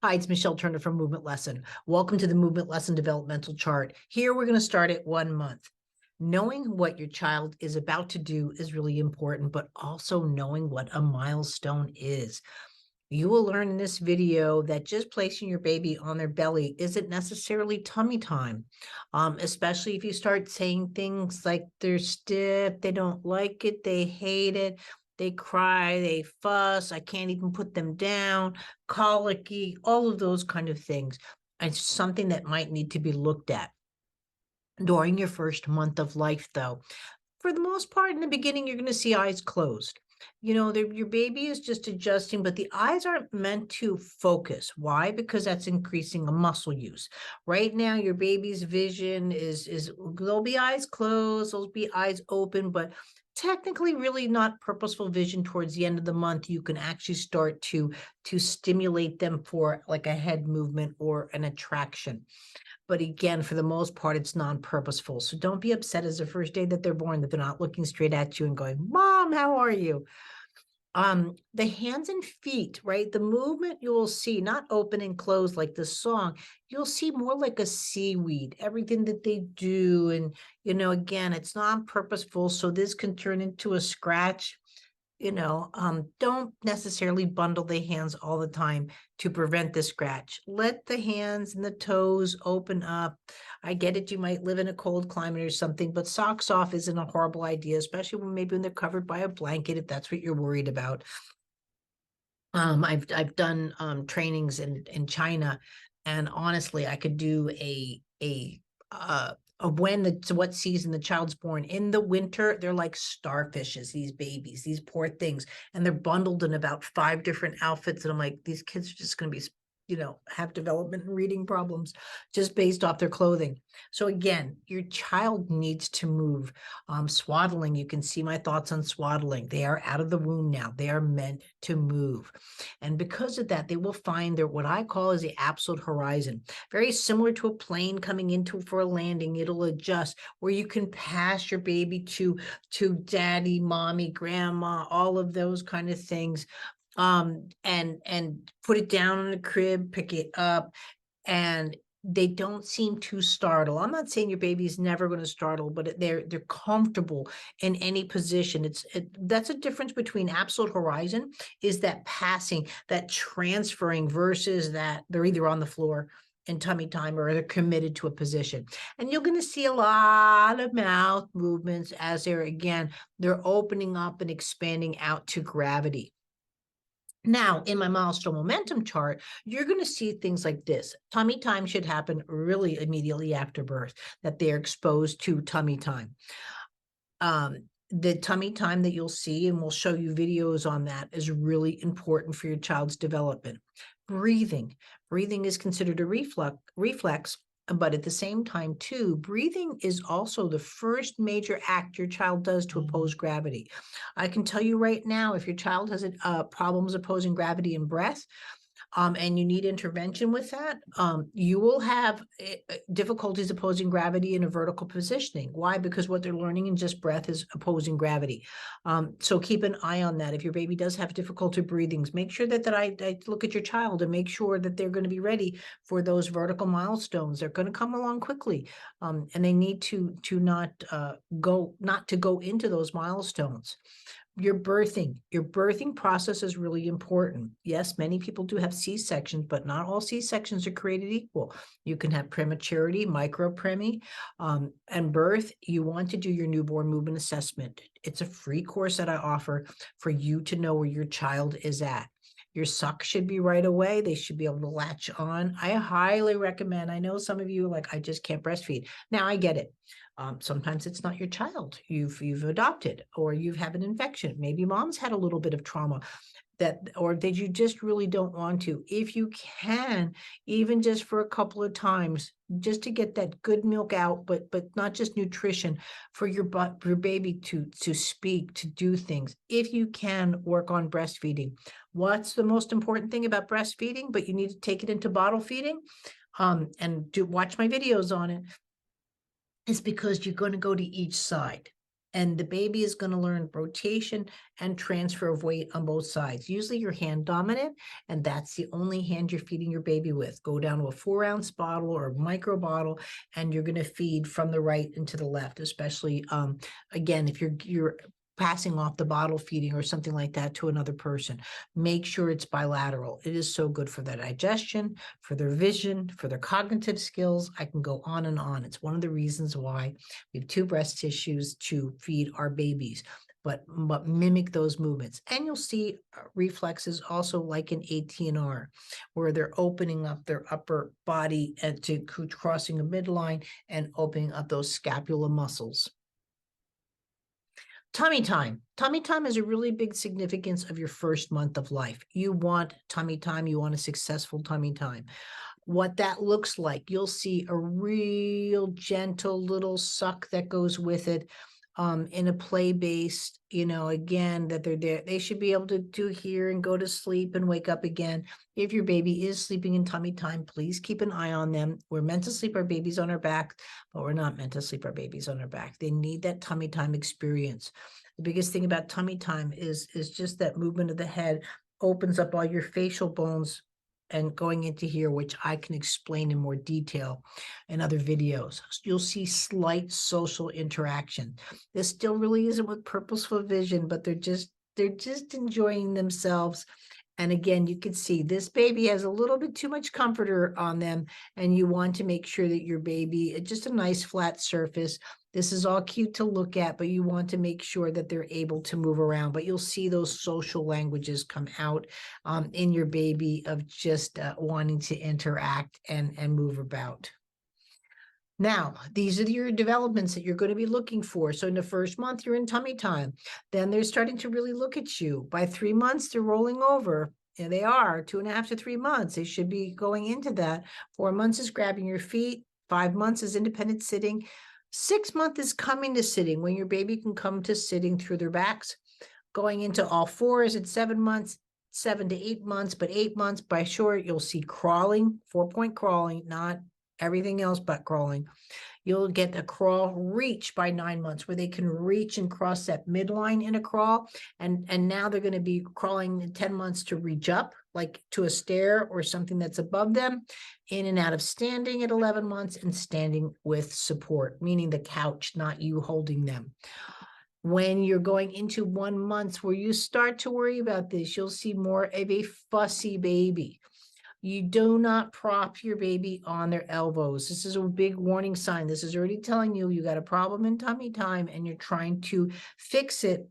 Hi, it's Michelle Turner from Movement Lesson. Welcome to the Movement Lesson Developmental Chart. Here we're going to start at 1 month. Knowing what your child is about to do is really important, but also knowing what a milestone is. You will learn in this video that just placing your baby on their belly isn't necessarily tummy time, especially if you start saying things like they're stiff, they don't like it, they hate it, they cry, they fuss, I can't even put them down, colicky, all of those kind of things. It's something that might need to be looked at. During your first month of life, though, for the most part, in the beginning, you're going to see eyes closed. You know, your baby is just adjusting, but the eyes aren't meant to focus. Why? Because that's increasing a muscle use. Right now, your baby's vision is there'll be eyes closed, there'll be eyes open, but technically really not purposeful vision. Towards the end of the month, you can actually start to stimulate them for like a head movement or an attraction. But again, for the most part, it's non-purposeful. So don't be upset as the first day that they're born that they're not looking straight at you and going, Mom, how are you? The hands and feet, right? The movement you will see, not open and close like the song, you'll see more like a seaweed, everything that they do. And, again, it's non-purposeful. So this can turn into a scratch. Don't necessarily bundle the hands all the time to prevent the scratch. Let the hands and the toes open up. I get it, you might live in a cold climate or something, but socks off isn't a horrible idea, especially when they're covered by a blanket, if that's what you're worried about. I've done trainings in China, and honestly, I could do of what season the child's born. In the winter, they're like starfishes, these babies, these poor things, and they're bundled in about 5 different outfits. And I'm like, these kids are just going to be, have development and reading problems just based off their clothing. So again, your child needs to move. Swaddling, you can see my thoughts on swaddling. They are out of the womb now. They are meant to move. And because of that, they will find their, what I call is the absolute horizon. Very similar to a plane coming into for a landing, it'll adjust where you can pass your baby to daddy, mommy, grandma, all of those kind of things. And put it down in the crib, pick it up, and they don't seem to startle. I'm not saying your baby's never going to startle, but they're comfortable in any position. That's a difference between absolute horizon, is that passing, that transferring, versus that they're either on the floor in tummy time or they're committed to a position. And you're going to see a lot of mouth movements as they're opening up and expanding out to gravity. Now, in my milestone momentum chart, you're going to see things like this. Tummy time should happen really immediately after birth, that they're exposed to tummy time. The tummy time that you'll see, and we'll show you videos on that, is really important for your child's development. Breathing. Breathing is considered a reflex, but at the same time, too, breathing is also the first major act your child does to oppose gravity. I can tell you right now, if your child has problems opposing gravity in breath, and you need intervention with that, you will have difficulties opposing gravity in a vertical positioning. Why? Because what they're learning in just breath is opposing gravity. So keep an eye on that. If your baby does have difficulty breathing, make sure that I look at your child and make sure that they're going to be ready for those vertical milestones. They're going to come along quickly, and they need to not to go into those milestones. Your birthing process is really important. Yes, many people do have C-sections, but not all C-sections are created equal. You can have prematurity, micropremi, and birth. You want to do your newborn movement assessment. It's a free course that I offer for you to know where your child is at. Your suck should be right away. They should be able to latch on. I highly recommend. I know some of you are like, I just can't breastfeed. Now I get it. Sometimes it's not your child you've adopted, or you've had an infection. Maybe mom's had a little bit of trauma or that you just really don't want to. If you can, even just for a couple of times, just to get that good milk out, but not just nutrition, for your baby to speak, to do things. If you can, work on breastfeeding. What's the most important thing about breastfeeding? But you need to take it into bottle feeding, and watch my videos on it. Is because you're going to go to each side. And the baby is going to learn rotation and transfer of weight on both sides. Usually you're hand dominant, and that's the only hand you're feeding your baby with. Go down to a 4-ounce bottle or a micro bottle, and you're going to feed from the right into the left, especially, again, if you're passing off the bottle feeding or something like that to another person. Make sure it's bilateral. It is so good for their digestion, for their vision, for their cognitive skills. I can go on and on. It's one of the reasons why we have 2 breast tissues to feed our babies, but mimic those movements. And you'll see reflexes also like in ATNR, where they're opening up their upper body and to crossing a midline and opening up those scapula muscles. Tummy time. Tummy time is a really big significance of your first month of life. You want tummy time. You want a successful tummy time. What that looks like, you'll see a real gentle little suck that goes with it, in a play-based, again, that they're there. They should be able to do here and go to sleep and wake up again. If your baby is sleeping in tummy time, please keep an eye on them. We're meant to sleep our babies on our back, but we're not meant to sleep our babies on our back. They need that tummy time experience. The biggest thing about tummy time is just that movement of the head opens up all your facial bones and going into here, which I can explain in more detail in other videos. You'll see slight social interaction. This still really isn't with purposeful vision, but they're just enjoying themselves. And again, you can see this baby has a little bit too much comforter on them, and you want to make sure that your baby, just a nice flat surface. This is all cute to look at, but you want to make sure that they're able to move around. But you'll see those social languages come out in your baby of just wanting to interact and move about. Now, these are your developments that you're going to be looking for. So in the first month, you're in tummy time. Then they're starting to really look at you. By 3 months, they're rolling over. And they are 2.5 to 3 months. They should be going into that. 4 months is grabbing your feet. 5 months is independent sitting. 6 months is coming to sitting, when your baby can come to sitting through their backs. Going into all fours at 7 months, 7 to 8 months, but 8 months by short, you'll see crawling, 4-point crawling, not everything else but crawling. You'll get a crawl reach by 9 months, where they can reach and cross that midline in a crawl. And now they're going to be crawling in 10 months to reach up, like to a stair or something that's above them, in and out of standing at 11 months, and standing with support, meaning the couch, not you holding them. When you're going into 1 month, where you start to worry about this, you'll see more of a fussy baby. You do not prop your baby on their elbows. This is a big warning sign. This is already telling you got a problem in tummy time, and you're trying to fix it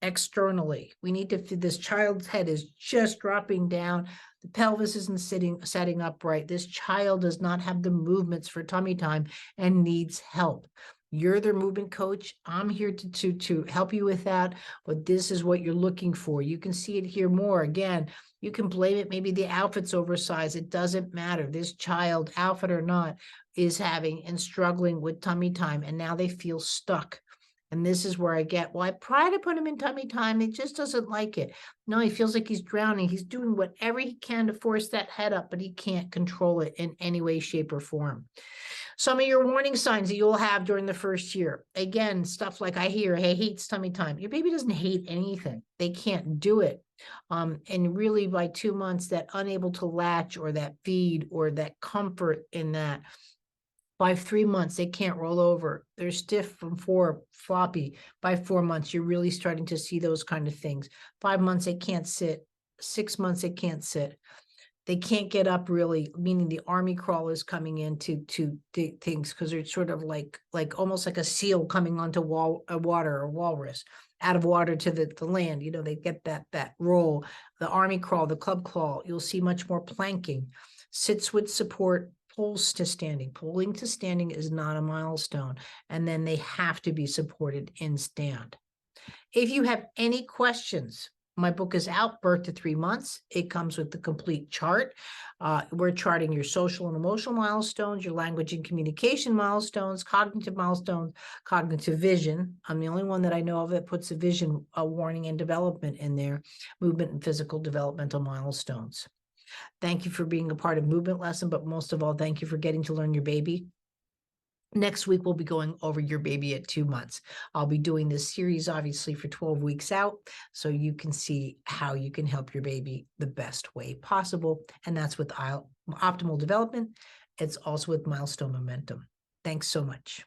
externally. We need to, this child's head is just dropping down. The pelvis isn't setting upright. This child does not have the movements for tummy time and needs help. You're their movement coach. I'm here to help you with that, but this is what you're looking for. You can see it here more. Again, you can blame it, maybe the outfit's oversized. It doesn't matter. This child, outfit or not, is having and struggling with tummy time, and now they feel stuck. And this is where I get, well, I try to put him in tummy time. It just doesn't like it. No, he feels like he's drowning. He's doing whatever he can to force that head up, but he can't control it in any way, shape, or form. Some of your warning signs that you'll have during the first year. Again, stuff like I hear, hey, hates tummy time. Your baby doesn't hate anything. They can't do it. And really by 2 months, that unable to latch or that feed or that comfort in that. By 3 months, they can't roll over. They're stiff from 4, floppy. By 4 months, you're really starting to see those kind of things. 5 months, they can't sit. 6 months, they can't sit. They can't get up really, meaning the army crawl is coming into things, because they're sort of like almost like a seal coming onto water, or walrus out of water to the land. They get that roll. The army crawl, the club crawl, you'll see much more planking. Sits with support, pulls to standing. Pulling to standing is not a milestone. And then they have to be supported in stand. If you have any questions, my book is out, Birth to 3 months. It comes with the complete chart. We're charting your social and emotional milestones, your language and communication milestones, cognitive vision. I'm the only one that I know of that puts a vision, a warning, and development in there, movement and physical developmental milestones. Thank you for being a part of Movement Lesson, but most of all, thank you for getting to learn your baby. Next week, we'll be going over your baby at 2 months. I'll be doing this series, obviously, for 12 weeks out, so you can see how you can help your baby the best way possible. And that's with optimal development. It's also with milestone momentum. Thanks so much.